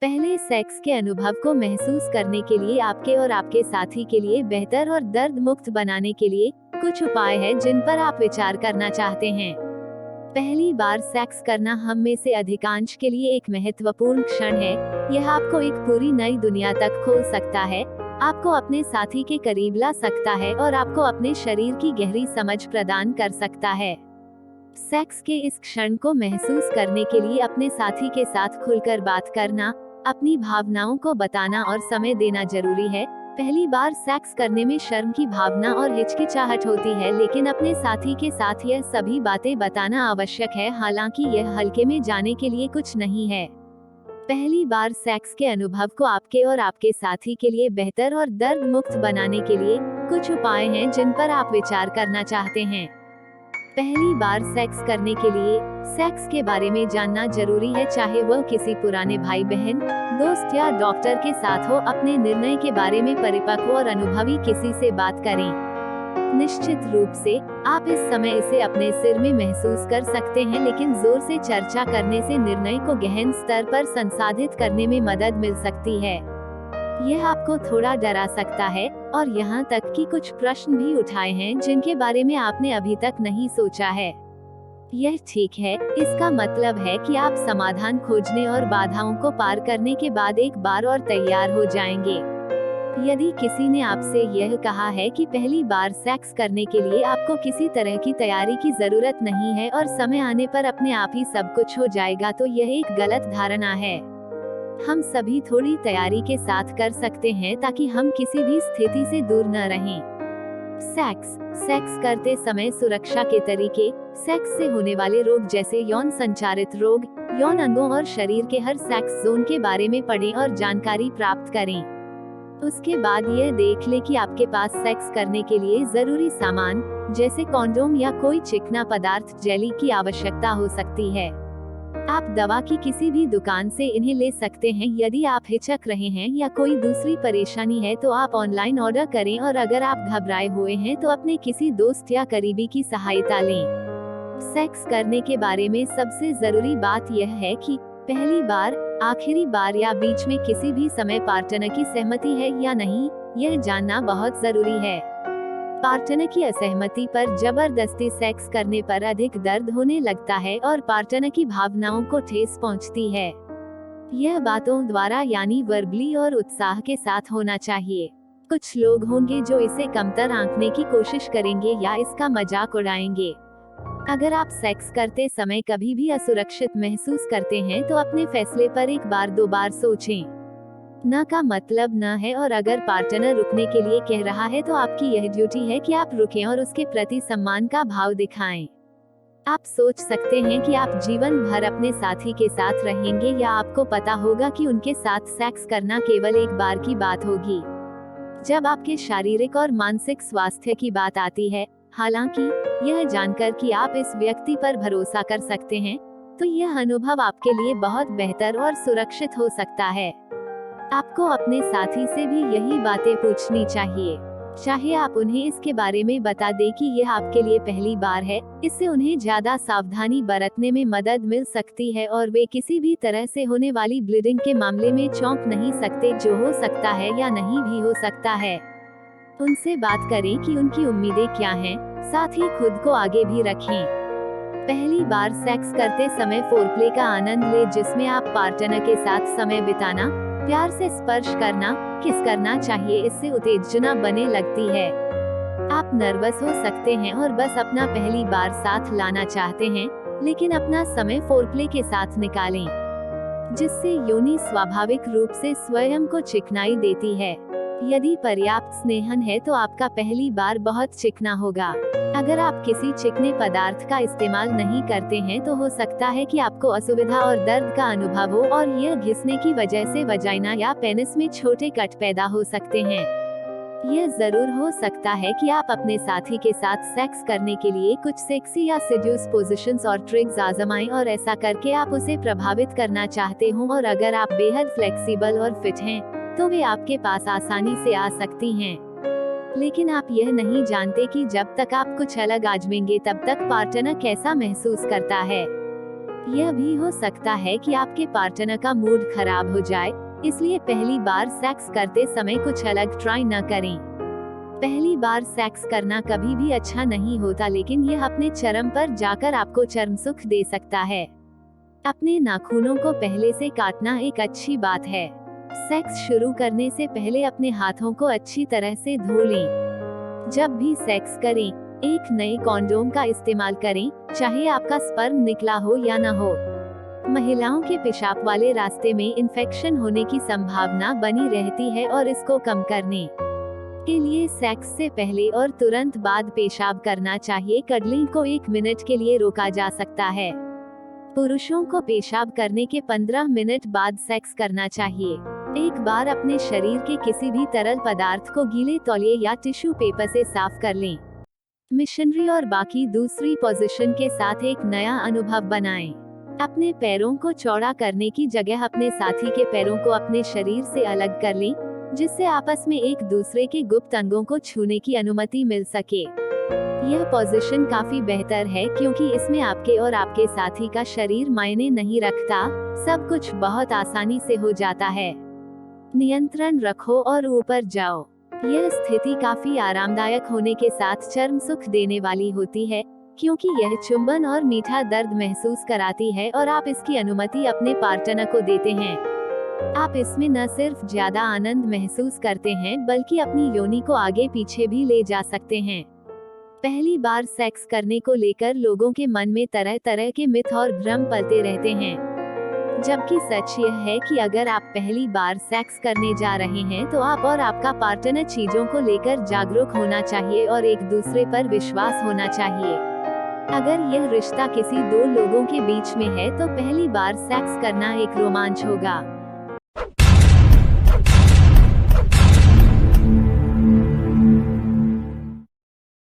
पहले सेक्स के अनुभव को महसूस करने के लिए आपके और आपके साथी के लिए बेहतर और दर्द मुक्त बनाने के लिए कुछ उपाय हैं जिन पर आप विचार करना चाहते हैं। पहली बार सेक्स करना हम में से अधिकांश के लिए एक महत्वपूर्ण क्षण है। यह आपको एक पूरी नई दुनिया तक खोल सकता है, आपको अपने साथी के करीब ला सकता है और आपको अपने शरीर की गहरी समझ प्रदान कर सकता है। सेक्स के इस क्षण को महसूस करने के लिए अपने साथी के साथ खुलकर बात करना, अपनी भावनाओं को बताना और समय देना जरूरी है। पहली बार सेक्स करने में शर्म की भावना और हिचकिचाहट होती है, लेकिन अपने साथी के साथ यह सभी बातें बताना आवश्यक है। हालांकि यह हल्के में जाने के लिए कुछ नहीं है। पहली बार सेक्स के अनुभव को आपके और आपके साथी के लिए बेहतर और दर्द मुक्त बनाने के लिए कुछ उपाय हैं जिन पर आप विचार करना चाहते हैं। पहली बार सेक्स करने के लिए सेक्स के बारे में जानना जरूरी है, चाहे वह किसी पुराने भाई बहन, दोस्त या डॉक्टर के साथ हो। अपने निर्णय के बारे में परिपक्व और अनुभवी किसी से बात करें। निश्चित रूप से आप इस समय इसे अपने सिर में महसूस कर सकते हैं, लेकिन जोर से चर्चा करने से निर्णय को गहन स्तर पर संसाधित करने में मदद मिल सकती है। यह आपको थोड़ा डरा सकता है और यहाँ तक कि कुछ प्रश्न भी उठाए हैं जिनके बारे में आपने अभी तक नहीं सोचा है। यह ठीक है, इसका मतलब है कि आप समाधान खोजने और बाधाओं को पार करने के बाद एक बार और तैयार हो जाएंगे। यदि किसी ने आपसे यह कहा है कि पहली बार सेक्स करने के लिए आपको किसी तरह की तैयारी की जरूरत नहीं है और समय आने पर अपने आप ही सब कुछ हो जाएगा, तो यह एक गलत धारणा है। हम सभी थोड़ी तैयारी के साथ कर सकते हैं ताकि हम किसी भी स्थिति से दूर न रहें। सेक्स करते समय सुरक्षा के तरीके। सेक्स से होने वाले रोग जैसे यौन संचारित रोग, यौन अंगों और शरीर के हर सेक्स जोन के बारे में पढ़ें और जानकारी प्राप्त करें। उसके बाद यह देख लें कि आपके पास सेक्स करने के लिए जरूरी सामान जैसे कॉन्डोम या कोई चिकना पदार्थ जेली की आवश्यकता हो सकती है। आप दवा की किसी भी दुकान से इन्हें ले सकते हैं। यदि आप हिचक रहे हैं या कोई दूसरी परेशानी है तो आप ऑनलाइन ऑर्डर करें, और अगर आप घबराए हुए हैं तो अपने किसी दोस्त या करीबी की सहायता लें। सेक्स करने के बारे में सबसे जरूरी बात यह है कि पहली बार, आखिरी बार या बीच में किसी भी समय पार्टनर की सहमति है या नहीं, यह जानना बहुत जरूरी है। पार्टनर की असहमति पर जबरदस्ती सेक्स करने पर अधिक दर्द होने लगता है और पार्टनर की भावनाओं को ठेस पहुंचती है। यह बातों द्वारा यानी वर्बली और उत्साह के साथ होना चाहिए। कुछ लोग होंगे जो इसे कमतर आंकने की कोशिश करेंगे या इसका मजाक उड़ाएंगे। अगर आप सेक्स करते समय कभी भी असुरक्षित महसूस करते हैं तो अपने फैसले पर एक बार दो बार सोचें। न का मतलब न है, और अगर पार्टनर रुकने के लिए कह रहा है तो आपकी यह ड्यूटी है कि आप रुकें और उसके प्रति सम्मान का भाव दिखाएं। आप सोच सकते हैं कि आप जीवन भर अपने साथी के साथ रहेंगे, या आपको पता होगा कि उनके साथ सेक्स करना केवल एक बार की बात होगी। जब आपके शारीरिक और मानसिक स्वास्थ्य की बात आती है, हालांकि यह जानकर कि आप इस व्यक्ति पर भरोसा कर सकते हैं, तो यह अनुभव आपके लिए बहुत बेहतर और सुरक्षित हो सकता है। आपको अपने साथी से भी यही बातें पूछनी चाहिए। चाहे आप उन्हें इसके बारे में बता दें कि यह आपके लिए पहली बार है, इससे उन्हें ज्यादा सावधानी बरतने में मदद मिल सकती है और वे किसी भी तरह से होने वाली ब्लीडिंग के मामले में चौंक नहीं सकते, जो हो सकता है या नहीं भी हो सकता है। उनसे बात करें कि उनकी उम्मीदें क्या हैं, साथ ही खुद को आगे भी रखें। पहली बार सेक्स करते समय फोरप्ले का आनंद लें, जिसमें आप पार्टनर के साथ समय बिताना, प्यार से स्पर्श करना, किस करना चाहिए, इससे उत्तेजना बने लगती है। आप नर्वस हो सकते हैं और बस अपना पहली बार साथ लाना चाहते हैं, लेकिन अपना समय फोरप्ले के साथ निकालें, जिससे योनि स्वाभाविक रूप से स्वयं को चिकनाई देती है। यदि पर्याप्त स्नेहन है तो आपका पहली बार बहुत चिकना होगा। अगर आप किसी चिकने पदार्थ का इस्तेमाल नहीं करते हैं तो हो सकता है कि आपको असुविधा और दर्द का अनुभव हो, और यह घिसने की वजह से वजाइना या पेनिस में छोटे कट पैदा हो सकते हैं। यह जरूर हो सकता है कि आप अपने साथी के साथ सेक्स करने के लिए कुछ सेक्सी या सेड्यूस पोजीशंस और ट्रिक्स आजमाएं, और ऐसा करके आप उसे प्रभावित करना चाहते हो। और अगर आप बेहद फ्लेक्सिबल और फिट हैं, तो वे आपके पास आसानी से आ सकती हैं। लेकिन आप यह नहीं जानते कि जब तक आप कुछ अलग आजमाएंगे तब तक पार्टनर कैसा महसूस करता है। यह भी हो सकता है कि आपके पार्टनर का मूड खराब हो जाए, इसलिए पहली बार सेक्स करते समय कुछ अलग ट्राई न करें। पहली बार सेक्स करना कभी भी अच्छा नहीं होता, लेकिन यह अपने चरम पर जाकर आपको चरम सुख दे सकता है। अपने नाखूनों को पहले से काटना एक अच्छी बात है। सेक्स शुरू करने से पहले अपने हाथों को अच्छी तरह से धो लें। जब भी सेक्स करें, एक नए कॉन्डोम का इस्तेमाल करें, चाहे आपका स्पर्म निकला हो या न हो। महिलाओं के पेशाब वाले रास्ते में इन्फेक्शन होने की संभावना बनी रहती है और इसको कम करने के लिए सेक्स से पहले और तुरंत बाद पेशाब करना चाहिए। कडलिंग को 1 मिनट के लिए रोका जा सकता है। पुरुषों को पेशाब करने के 15 मिनट बाद सेक्स करना चाहिए। एक बार अपने शरीर के किसी भी तरल पदार्थ को गीले तौलिए या टिश्यू पेपर से साफ कर लें। मिशनरी और बाकी दूसरी पोजीशन के साथ एक नया अनुभव बनाएं। अपने पैरों को चौड़ा करने की जगह अपने साथी के पैरों को अपने शरीर से अलग कर लें, जिससे आपस में एक दूसरे के गुप्त अंगों को छूने की अनुमति मिल सके। यह पोजीशन काफी बेहतर है क्योंकि इसमें आपके और आपके साथी का शरीर मायने नहीं रखता, सब कुछ बहुत आसानी से हो जाता है। नियंत्रण रखो और ऊपर जाओ। यह स्थिति काफी आरामदायक होने के साथ चरम सुख देने वाली होती है, क्योंकि यह चुंबन और मीठा दर्द महसूस कराती है और आप इसकी अनुमति अपने पार्टनर को देते हैं। आप इसमें न सिर्फ ज्यादा आनंद महसूस करते हैं, बल्कि अपनी योनि को आगे पीछे भी ले जा सकते हैं। पहली बार सेक्स करने को लेकर लोगों के मन में तरह तरह के मिथ और भ्रम पलते रहते हैं, जबकि सच यह है कि अगर आप पहली बार सेक्स करने जा रहे हैं तो आप और आपका पार्टनर चीजों को लेकर जागरूक होना चाहिए और एक दूसरे पर विश्वास होना चाहिए। अगर यह रिश्ता किसी 2 लोगों के बीच में है तो पहली बार सेक्स करना एक रोमांच होगा।